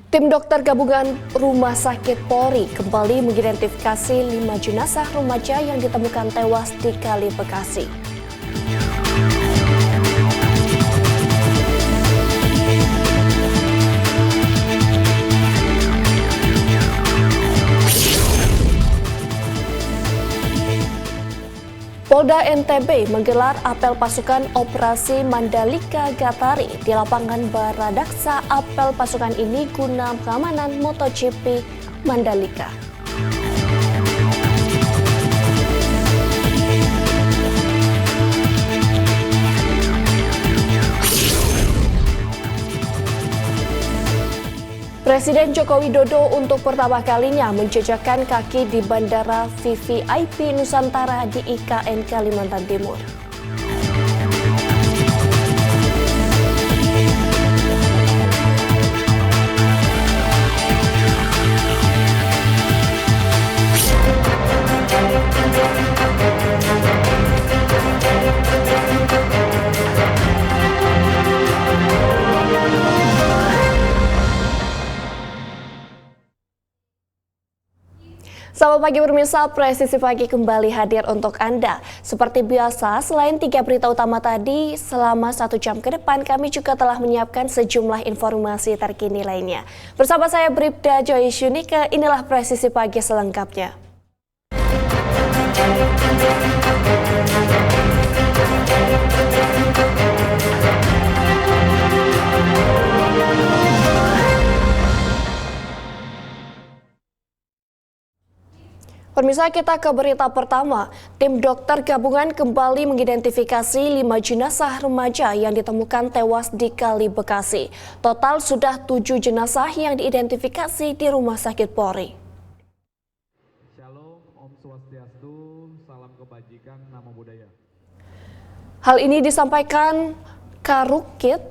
Tim dokter gabungan Rumah Sakit Polri kembali mengidentifikasi 5 jenazah remaja yang ditemukan tewas di Kali Bekasi. Polda NTB menggelar apel pasukan operasi Mandalika Gatari di lapangan Baradaksa. Apel pasukan ini guna pengamanan MotoGP Mandalika. Presiden Joko Widodo untuk pertama kalinya menjejakkan kaki di Bandara VVIP Nusantara di IKN Kalimantan Timur. Selamat pagi pemirsa, Presisi Pagi kembali hadir untuk Anda. Seperti biasa, selain 3 berita utama tadi, selama 1 jam ke depan kami juga telah menyiapkan sejumlah informasi terkini lainnya. Bersama saya Bribda Joy Syunika, inilah Presisi Pagi selengkapnya. Pemirsa, kita ke berita pertama. Tim dokter gabungan kembali mengidentifikasi 5 jenazah remaja yang ditemukan tewas di Kali Bekasi. Total sudah 7 jenazah yang diidentifikasi di Rumah Sakit Polri. Shalom, Om Swastiastu, salam kebajikan, nama budaya. Hal ini disampaikan Karukit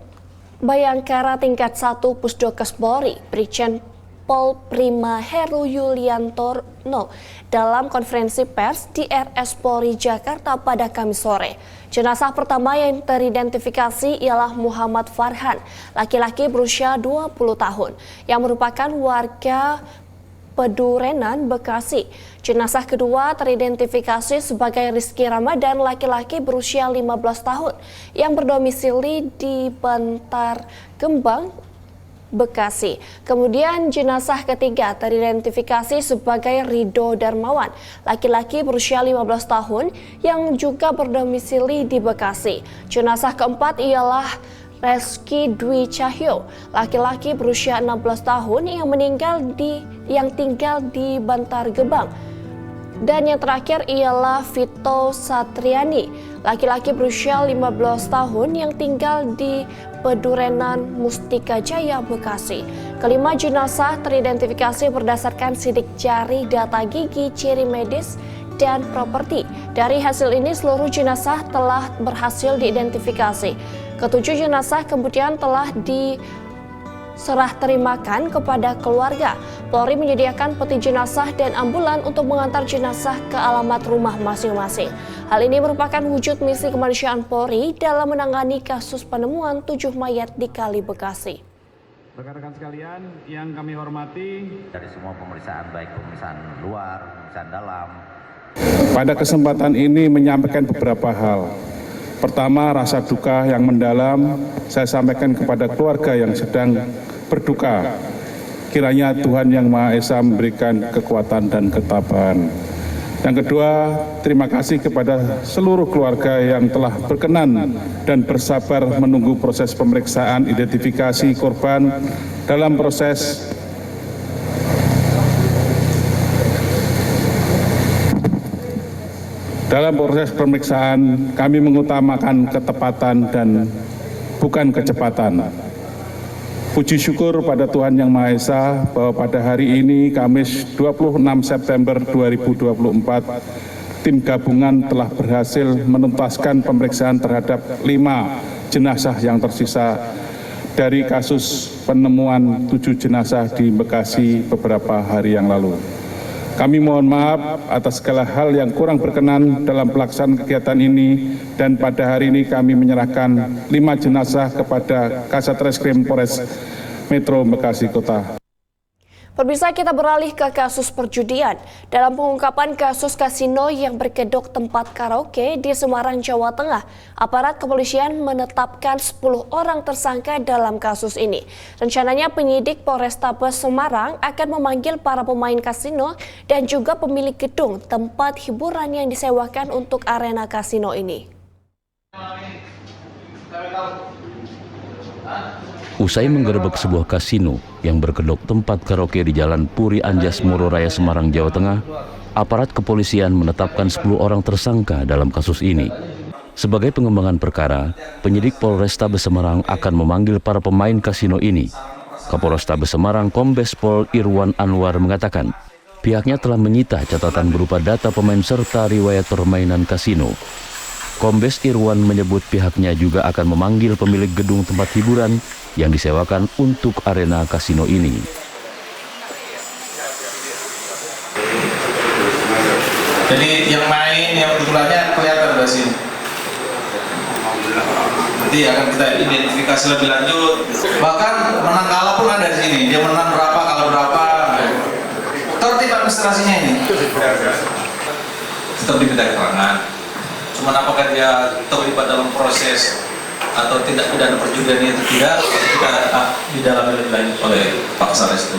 Bayangkara tingkat 1 Pusdokes Polri, Brigjen Pol Prima Heru Yuliantono dalam konferensi pers di RS Polri Jakarta pada Kamis sore. Jenazah pertama yang teridentifikasi ialah Muhammad Farhan, laki-laki berusia 20 tahun, yang merupakan warga Pedurenan, Bekasi. Jenazah kedua teridentifikasi sebagai Rizky Ramadan, laki-laki berusia 15 tahun, yang berdomisili di Bantar Gebang, Bekasi. Kemudian jenazah ketiga teridentifikasi sebagai Rido Darmawan, laki-laki berusia 15 tahun yang juga berdomisili di Bekasi. Jenazah keempat ialah Reski Dwi Cahyo, laki-laki berusia 16 tahun yang tinggal di Bantar Gebang. Dan yang terakhir ialah Vito Satriani, laki-laki berusia 15 tahun yang tinggal di Pedurenan Mustika Jaya, Bekasi. Kelima jenazah teridentifikasi berdasarkan sidik jari, data gigi, ciri medis, dan properti. Dari hasil ini seluruh jenazah telah berhasil diidentifikasi. Ketujuh jenazah kemudian telah diserah terimakan kepada keluarga. Polri menyediakan peti jenazah dan ambulan untuk mengantar jenazah ke alamat rumah masing-masing. Hal ini merupakan wujud misi kemanusiaan Polri dalam menangani kasus penemuan 7 mayat di Kali Bekasi. Rekan-rekan sekalian yang kami hormati, dari semua pemeriksaan, baik pemeriksaan luar, pemeriksaan dalam. Pada kesempatan ini menyampaikan beberapa hal. Pertama, rasa duka yang mendalam saya sampaikan kepada keluarga yang sedang berduka. Kiranya Tuhan Yang Maha Esa memberikan kekuatan dan ketabahan. Yang kedua, terima kasih kepada seluruh keluarga yang telah berkenan dan bersabar menunggu proses pemeriksaan identifikasi korban. Dalam proses pemeriksaan, kami mengutamakan ketepatan dan bukan kecepatan. Puji syukur pada Tuhan Yang Maha Esa bahwa pada hari ini, Kamis 26 September 2024, tim gabungan telah berhasil menuntaskan pemeriksaan terhadap 5 jenazah yang tersisa dari kasus penemuan 7 jenazah di Bekasi beberapa hari yang lalu. Kami mohon maaf atas segala hal yang kurang berkenan dalam pelaksanaan kegiatan ini, dan pada hari ini kami menyerahkan 5 jenazah kepada Kasat Reskrim Polres Metro Bekasi Kota. Pemirsa, kita beralih ke kasus perjudian. Dalam pengungkapan kasus kasino yang berkedok tempat karaoke di Semarang, Jawa Tengah, aparat kepolisian menetapkan 10 orang tersangka dalam kasus ini. Rencananya penyidik Polrestabes Semarang akan memanggil para pemain kasino dan juga pemilik gedung tempat hiburan yang disewakan untuk arena kasino ini. Usai menggerebek sebuah kasino yang berkedok tempat karaoke di Jalan Puri Anjas Moro Raya Semarang, Jawa Tengah, aparat kepolisian menetapkan 10 orang tersangka dalam kasus ini. Sebagai pengembangan perkara, penyidik Polrestabes Semarang akan memanggil para pemain kasino ini. Kapolrestabes Semarang Kombes Pol Irwan Anwar mengatakan, pihaknya telah menyita catatan berupa data pemain serta riwayat permainan kasino. Kombes Irwan menyebut pihaknya juga akan memanggil pemilik gedung tempat hiburan yang disewakan untuk arena kasino ini. Jadi yang main, yang kebetulannya kelihatan dari sini. Nanti akan kita identifikasi lebih lanjut. Bahkan menang kalah pun ada di sini. Dia menang berapa, kalah berapa. Tertib administrasinya ini. Tetap diminta keterangan. Cuman apakah dia terlibat dalam proses atau tidak pidana perjudian itu tidak, kita didalami lebih lanjut oleh Pak Kasales itu.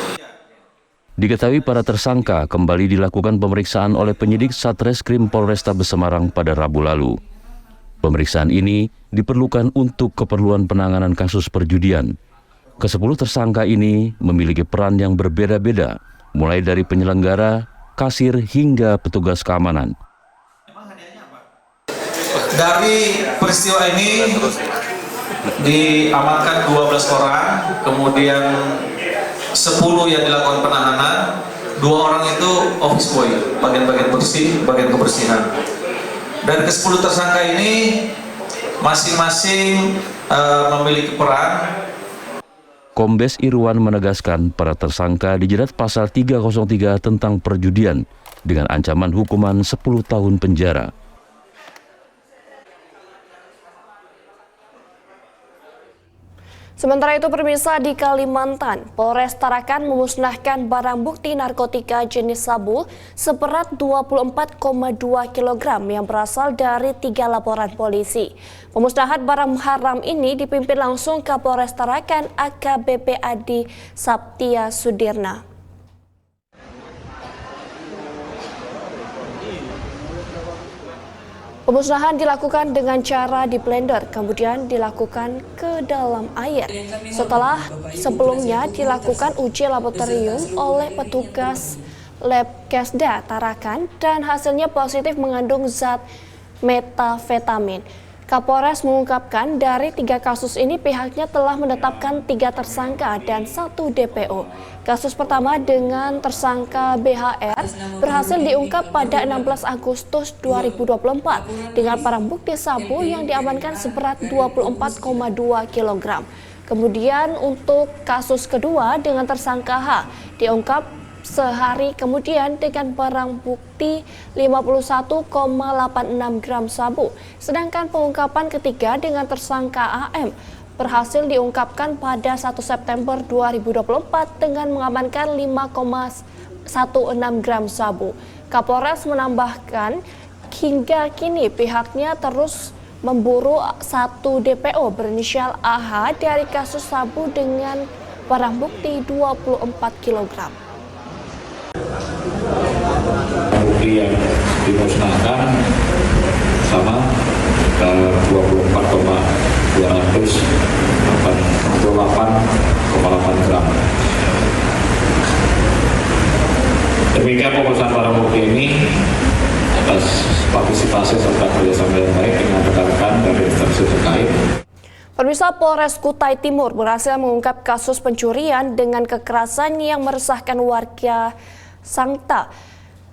Diketahui para tersangka kembali dilakukan pemeriksaan oleh penyidik Satreskrim Polrestabes Semarang pada Rabu lalu. Pemeriksaan ini diperlukan untuk keperluan penanganan kasus perjudian. Ke-10 tersangka ini memiliki peran yang berbeda-beda, mulai dari penyelenggara, kasir, hingga petugas keamanan. Dari peristiwa ini diamankan 12 orang, kemudian 10 yang dilakukan penahanan, 2 orang itu office boy, bagian-bagian bersih, bagian kebersihan. Dan ke-10 tersangka ini masing-masing memiliki peran. Kombes Irwan menegaskan para tersangka dijerat pasal 303 tentang perjudian dengan ancaman hukuman 10 tahun penjara. Sementara itu, pemirsa, di Kalimantan, Polres Tarakan memusnahkan barang bukti narkotika jenis sabu seberat 24,2 kg yang berasal dari 3 laporan polisi. Pemusnahan barang haram ini dipimpin langsung Kapolres Tarakan AKBP Adi Saptia Sudirna. Pemusnahan dilakukan dengan cara di blender, kemudian dilakukan ke dalam air. Setelah sebelumnya dilakukan uji laboratorium oleh petugas Labkesda Tarakan dan hasilnya positif mengandung zat metafetamin. Kapolres mengungkapkan dari 3 kasus ini pihaknya telah menetapkan 3 tersangka dan 1 DPO. Kasus pertama dengan tersangka BHR berhasil diungkap pada 16 Agustus 2024 dengan barang bukti sabu yang diamankan seberat 24,2 kg. Kemudian untuk kasus kedua dengan tersangka H diungkap sehari kemudian dengan barang bukti 51,86 gram sabu. Sedangkan pengungkapan ketiga dengan tersangka AM berhasil diungkapkan pada 1 September 2024 dengan mengamankan 5,16 gram sabu. Kapolres menambahkan hingga kini pihaknya terus memburu 1 DPO berinisial AH dari kasus sabu dengan barang bukti 24 kg. Bukti yang dimusnahkan sama 24,8 gram. Demikian pemusnahan barang bukti ini atas partisipasi serta kerjasama yang baik dengan rekan-rekan dari instansi terkait. Pemirsa, Polres Kutai Timur berhasil mengungkap kasus pencurian dengan kekerasan yang meresahkan warga Sangta.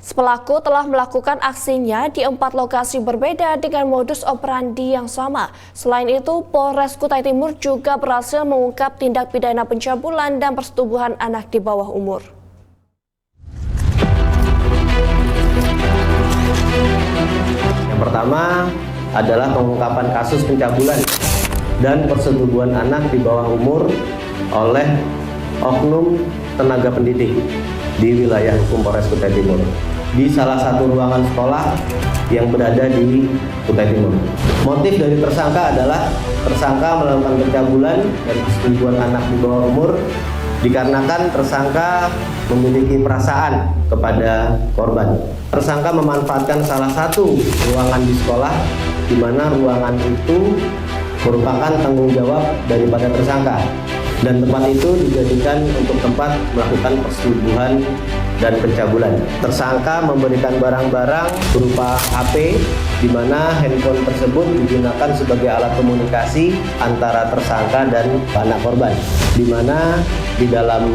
Pelaku telah melakukan aksinya di 4 lokasi berbeda dengan modus operandi yang sama. Selain itu, Polres Kutai Timur juga berhasil mengungkap tindak pidana pencabulan dan persetubuhan anak di bawah umur. Yang pertama adalah pengungkapan kasus pencabulan dan persetubuhan anak di bawah umur oleh oknum tenaga pendidik. di wilayah hukum Polres Kutai Timur di salah satu ruangan sekolah yang berada di Kutai Timur. Motif dari tersangka adalah tersangka melakukan pencabulan dan persetubuhan anak di bawah umur dikarenakan tersangka memiliki perasaan kepada korban. Tersangka memanfaatkan salah satu ruangan di sekolah di mana ruangan itu merupakan tanggung jawab daripada tersangka dan tempat itu dijadikan untuk tempat melakukan persetubuhan dan pencabulan. Tersangka memberikan barang-barang berupa HP di mana handphone tersebut digunakan sebagai alat komunikasi antara tersangka dan anak korban, di mana di dalam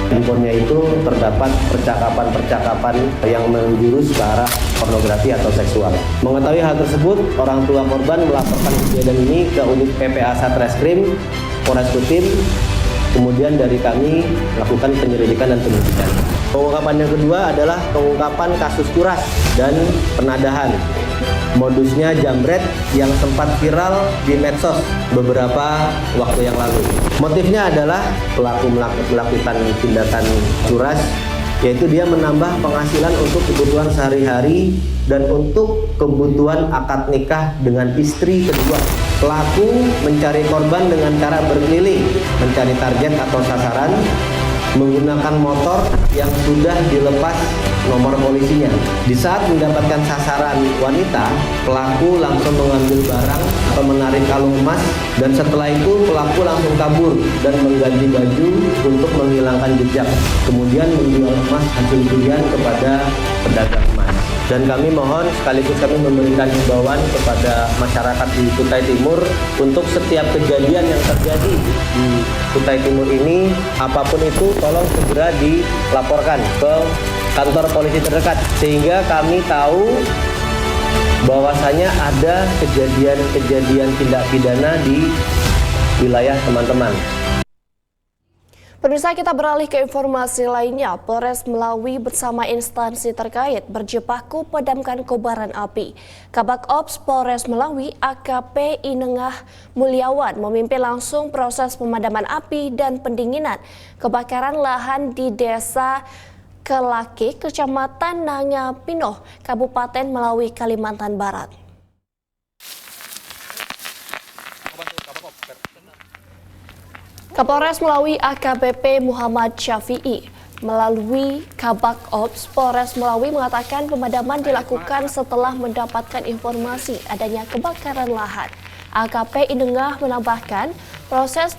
handphonenya itu terdapat percakapan-percakapan yang menjurus ke arah pornografi atau seksual. Mengetahui hal tersebut, orang tua korban melaporkan kejadian ini ke unit PPA Satreskrim Polres Kutim. Kemudian dari kami melakukan penyelidikan dan penyidikan. Pengungkapan yang kedua adalah pengungkapan kasus kuras dan penadahan. Modusnya jambret yang sempat viral di medsos beberapa waktu yang lalu. Motifnya adalah pelaku melakukan tindakan curas, yaitu dia menambah penghasilan untuk kebutuhan sehari-hari dan untuk kebutuhan akad nikah dengan istri kedua. Pelaku mencari korban dengan cara berkeliling, mencari target atau sasaran, menggunakan motor yang sudah dilepas nomor polisinya. Di saat mendapatkan sasaran wanita, pelaku langsung mengambil barang atau menarik kalung emas, dan setelah itu pelaku langsung kabur dan mengganti baju untuk menghilangkan jejak. Kemudian menjual emas hasil curian kepada pedagang emas. Dan kami mohon sekaligus kami memberikan himbauan kepada masyarakat di Kutai Timur untuk setiap kejadian yang terjadi di Kutai Timur ini, apapun itu tolong segera dilaporkan ke kantor polisi terdekat sehingga kami tahu bahwasanya ada kejadian-kejadian tindak pidana di wilayah teman-teman. Pemirsa, kita beralih ke informasi lainnya. Polres Melawi bersama instansi terkait berjibaku padamkan kobaran api. Kabak Ops Polres Melawi AKP Inengah Mulyawan memimpin langsung proses pemadaman api dan pendinginan kebakaran lahan di Desa Kelaki, Kecamatan Nangapinoh, Kabupaten Melawi, Kalimantan Barat. Kapolres Melawi AKBP Muhammad Syafi'i melalui Kabak Ops Polres Melawi mengatakan pemadaman dilakukan setelah mendapatkan informasi adanya kebakaran lahan. AKP Inengah menambahkan proses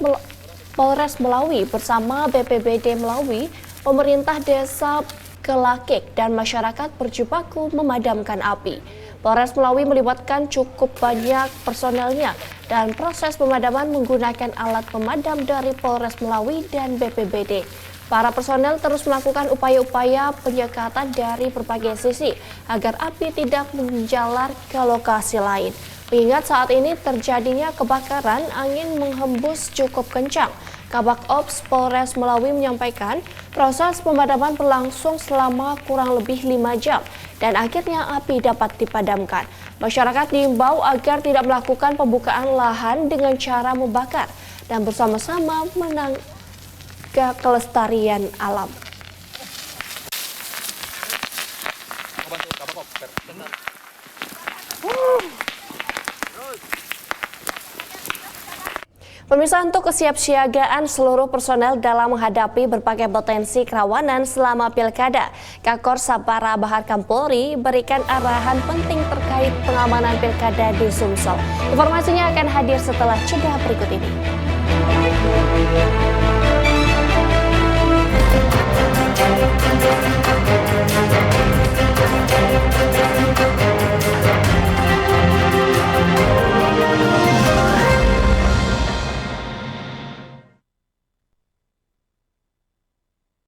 Polres Melawi bersama BPBD Melawi, pemerintah desa Kelakik dan masyarakat berjibaku memadamkan api. Polres Melawi melibatkan cukup banyak personelnya dan proses pemadaman menggunakan alat pemadam dari Polres Melawi dan BPBD. Para personel terus melakukan upaya-upaya penyekatan dari berbagai sisi agar api tidak menjalar ke lokasi lain. Mengingat saat ini terjadinya kebakaran, angin menghembus cukup kencang. Kabak Ops Polres Melawi menyampaikan proses pemadaman berlangsung selama kurang lebih 5 jam dan akhirnya api dapat dipadamkan. Masyarakat diimbau agar tidak melakukan pembukaan lahan dengan cara membakar dan bersama-sama menjaga kelestarian alam. Pemirsa, untuk kesiapsiagaan seluruh personel dalam menghadapi berbagai potensi kerawanan selama pilkada, Kakor Sabara Bahar Kampolri berikan arahan penting terkait pengamanan pilkada di Sumsel. Informasinya akan hadir setelah jeda berikut ini.